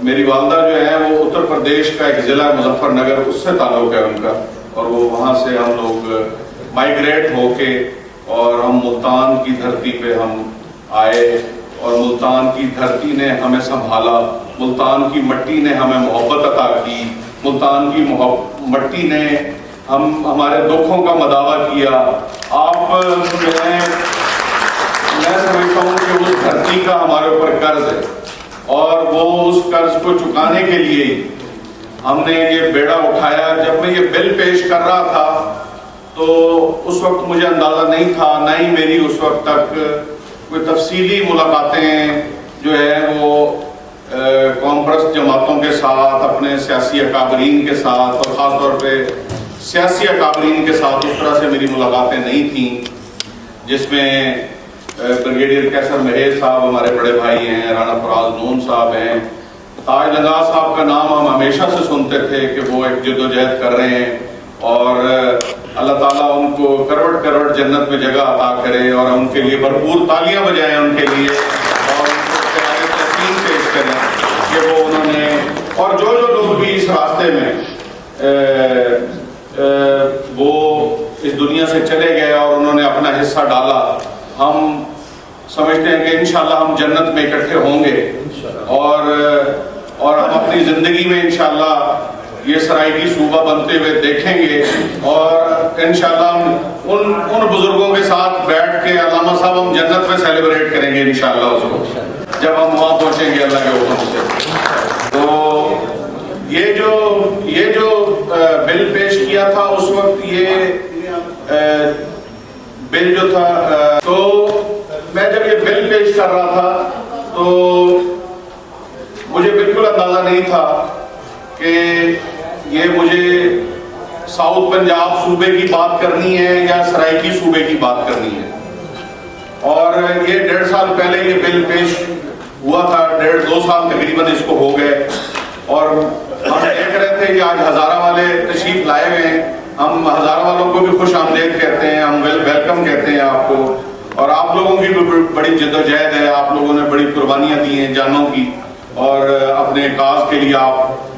میری والدہ جو ہے وہ اتر پردیش کا ایک ضلع مظفر نگر اس سے تعلق ہے ان کا، اور وہ وہاں سے ہم لوگ مائیگریٹ ہو کے اور ہم ملتان کی دھرتی پہ ہم آئے، اور ملتان کی دھرتی نے ہمیں سنبھالا، ملتان کی مٹی نے ہمیں محبت عطا کی، ملتان کی مٹی نے ہمارے دکھوں کا مداوع کیا۔ آپ جو ہیں، میں سمجھتا ہوں کہ اس دھرتی کا ہمارے اوپر قرض ہے، اور وہ اس قرض کو چکانے کے لیے ہم نے یہ بیڑا اٹھایا۔ جب میں یہ بل پیش کر رہا تھا تو اس وقت مجھے اندازہ نہیں تھا، نہ ہی میری اس وقت تک کوئی تفصیلی ملاقاتیں جو ہے وہ قوم پرست جماعتوں کے ساتھ، اپنے سیاسی اکابرین کے ساتھ، اور خاص طور پہ سیاسی اکابرین کے ساتھ اس طرح سے میری ملاقاتیں نہیں تھیں، جس میں بریگیڈیئر کیسر مہیز صاحب ہمارے بڑے بھائی ہیں، رانا فراز نون صاحب ہیں، تاج لنگا صاحب کا نام ہم ہمیشہ سے سنتے تھے کہ وہ ایک جد و جہد کر رہے ہیں، اور اللہ تعالیٰ ان کو کروڑ کروڑ جنت میں جگہ عطا کرے، اور ان کے لیے بھرپور تالیاں بجائیں ان کے لیے، اور ان کو پیارے تحسین پیش کریں کہ وہ انہوں نے، اور جو لوگ بھی اس راستے میں وہ اس دنیا سے چلے گئے اور انہوں نے اپنا حصہ ڈالا، ہم سمجھتے ہیں کہ انشاءاللہ ہم جنت میں اکٹھے ہوں گے، اور ہم اپنی زندگی میں انشاءاللہ یہ سرائیکی صوبہ بنتے ہوئے دیکھیں گے، اور انشاءاللہ ہم ان بزرگوں کے ساتھ بیٹھ کے علامہ صاحب ہم جنت میں سیلیبریٹ کریں گے انشاءاللہ اس کو، جب ہم وہاں پہنچیں گے اللہ کے حکم سے۔ تو یہ جو بل پیش کیا تھا اس وقت، یہ بل جو تھا، تو میں جب یہ بل پیش کر رہا تھا تو مجھے بالکل اندازہ نہیں تھا کہ یہ مجھے ساؤتھ پنجاب صوبے کی بات کرنی ہے یا سرائیکی صوبے کی بات کرنی ہے، اور یہ 1.5 سال پہلے یہ بل پیش ہوا تھا، 1.5-2 سال تقریباً اس کو ہو گئے، اور ہم دیکھ رہے تھے کہ آج ہزارہ والے تشریف لائے ہوئے ہیں، ہم ہزارہ والوں کو بھی خوش آمدید کہتے ہیں، ہم ویلکم کہتے ہیں آپ کو، اور آپ لوگوں کی بھی بڑی جد و جہد ہے، آپ لوگوں نے بڑی قربانیاں دی ہیں جانوں کی، اور اپنے کاز کے لیے آپ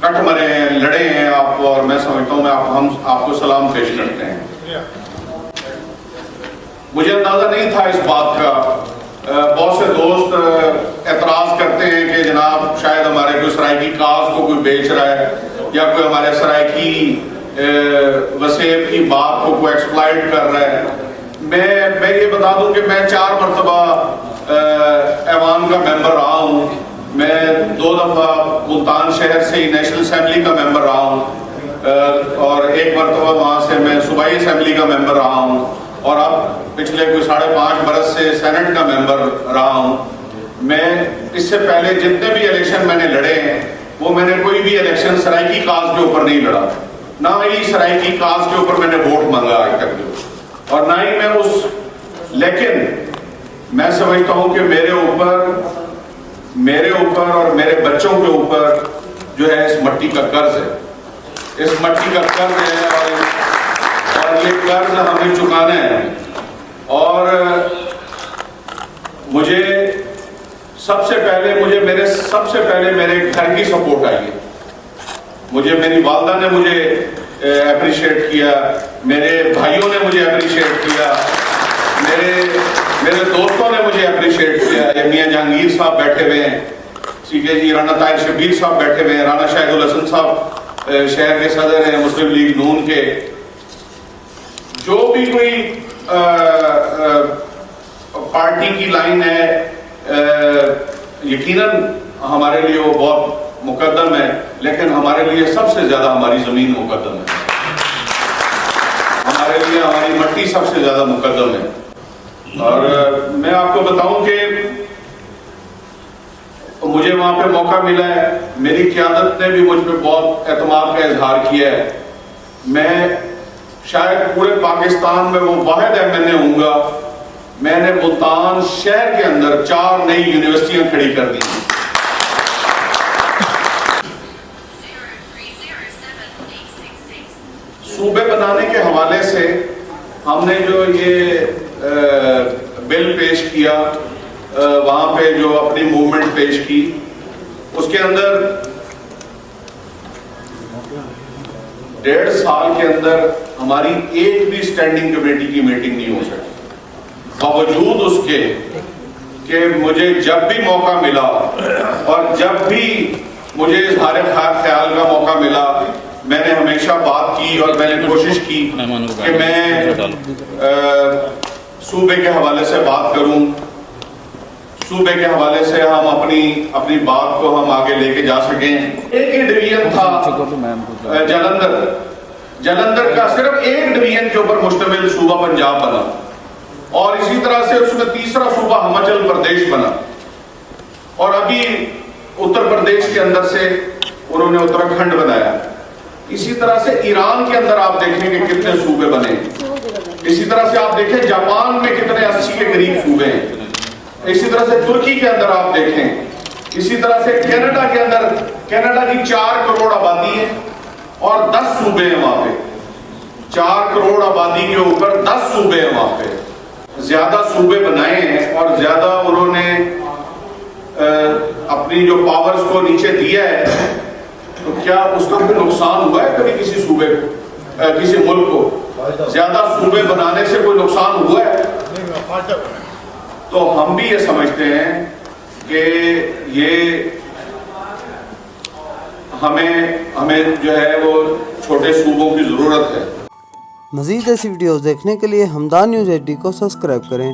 کٹ مرے ہیں، لڑے ہیں آپ، اور میں سمجھتا ہوں ہم آپ کو سلام پیش کرتے ہیں۔ مجھے اندازہ نہیں تھا اس بات کا، بہت سے دوست اعتراض کرتے ہیں کہ جناب شاید ہمارے کوئی سرائیکی کاز کو کوئی بیچ رہا ہے، یا کوئی ہمارے سرائیکی وسیب کی بات کو کوئی ایکسپلائٹ کر رہا ہے۔ میں یہ بتا دوں کہ میں 4 مرتبہ ایوان کا ممبر رہا ہوں، میں 2 دفعہ ملتان شہر سے ہی نیشنل اسمبلی کا ممبر رہا ہوں، اور 1 مرتبہ وہاں سے میں صوبائی اسمبلی کا ممبر رہا ہوں، اور اب پچھلے کوئی 5.5 برس سے سینٹ کا ممبر رہا ہوں۔ میں اس سے پہلے جتنے بھی الیکشن میں نے لڑے ہیں، وہ میں نے کوئی بھی الیکشن سرائیکی کاز کے اوپر نہیں لڑا، نہ ہی سرائیکی کاز کے اوپر میں نے ووٹ مانگا آج تک، اور نہ ہی میں لیکن میں سمجھتا ہوں کہ میرے اوپر اور میرے بچوں کے اوپر جو ہے اس مٹی کا قرض ہے، اس مٹی کا قرض ہے، اور یہ قرض ہمیں چکانا ہے، اور مجھے سب سے پہلے میرے گھر کی سپورٹ آئی ہے، میری والدہ نے مجھے اپریشیٹ کیا، میرے بھائیوں نے مجھے اپریشیٹ کیا، میرے دوستوں نے مجھے اپریشیٹ کیا، میاں جہانگیر صاحب بیٹھے ہوئے ہیں، ٹھیک ہے جی، رانا طاہر شبیر صاحب بیٹھے ہوئے ہیں، رانا شاہد الحسن صاحب شہر کے صدر ہیں مسلم لیگ نون کے، جو بھی کوئی پارٹی کی لائن ہے یقیناً ہمارے لیے وہ بہت مقدم ہے، لیکن ہمارے لیے سب سے زیادہ ہماری زمین مقدم ہے، ہمارے لیے ہماری مٹی سب سے زیادہ مقدم ہے۔ اور میں آپ کو بتاؤں کہ مجھے وہاں پہ موقع ملا ہے، میری قیادت نے بھی مجھ پہ بہت اعتماد کا اظہار کیا ہے، میں شاید پورے پاکستان میں وہ واحد MNA ہوں گا، میں نے ملتان شہر کے اندر 4 نئی یونیورسٹیاں کھڑی کر دی ہیں۔ صوبے بنانے کے حوالے سے ہم نے جو یہ بل پیش کیا، وہاں پہ جو اپنی موومنٹ پیش کی، اس کے اندر 1.5 سال کے اندر ہماری ایک بھی اسٹینڈنگ کمیٹی کی میٹنگ نہیں ہو سکی، باوجود اس کے کہ مجھے جب بھی موقع ملا اور جب بھی مجھے اظہار خیال کا موقع ملا، میں نے ہمیشہ بات کی اور میں نے کوشش کی کہ میں صوبے کے حوالے سے بات کروں، صوبے کے حوالے سے ہم اپنی بات کو ہم آگے لے کے جا سکیں۔ ایک ہی ڈویژن تھا جلندر کا، صرف ایک ڈویژن کے اوپر مشتمل صوبہ پنجاب بنا، اور اسی طرح سے اس میں تیسرا صوبہ ہماچل پردیش بنا، اور ابھی اتر پردیش کے اندر سے انہوں نے اتراکھنڈ بنایا۔ اسی طرح سے ایران کے اندر آپ دیکھیں کہ کتنے صوبے بنے، اسی طرح سے آپ دیکھیں جاپان میں کتنے 80 کے قریب صوبے ہیں، اسی طرح سے ترکی کے اندر آپ دیکھیں، اسی طرح سے کینیڈا کے اندر، کینیڈا کی 4 کروڑ آبادی ہے اور 10 صوبے ہیں وہاں پہ، 4 کروڑ آبادی کے اوپر 10 صوبے ہیں وہاں پہ، زیادہ صوبے بنائے ہیں اور زیادہ انہوں نے اپنی جو پاورز کو نیچے دیا ہے، تو کیا اس کا کوئی نقصان ہوا ہے کبھی کسی صوبے کو، کسی ملک کو زیادہ صوبے بنانے سے کوئی نقصان ہوا ہے؟ تو ہم بھی یہ سمجھتے ہیں کہ یہ ہمیں جو ہے وہ چھوٹے صوبوں کی ضرورت ہے۔ مزید ایسی ویڈیوز دیکھنے کے لیے ہمدان نیوز HD کو سبسکرائب کریں۔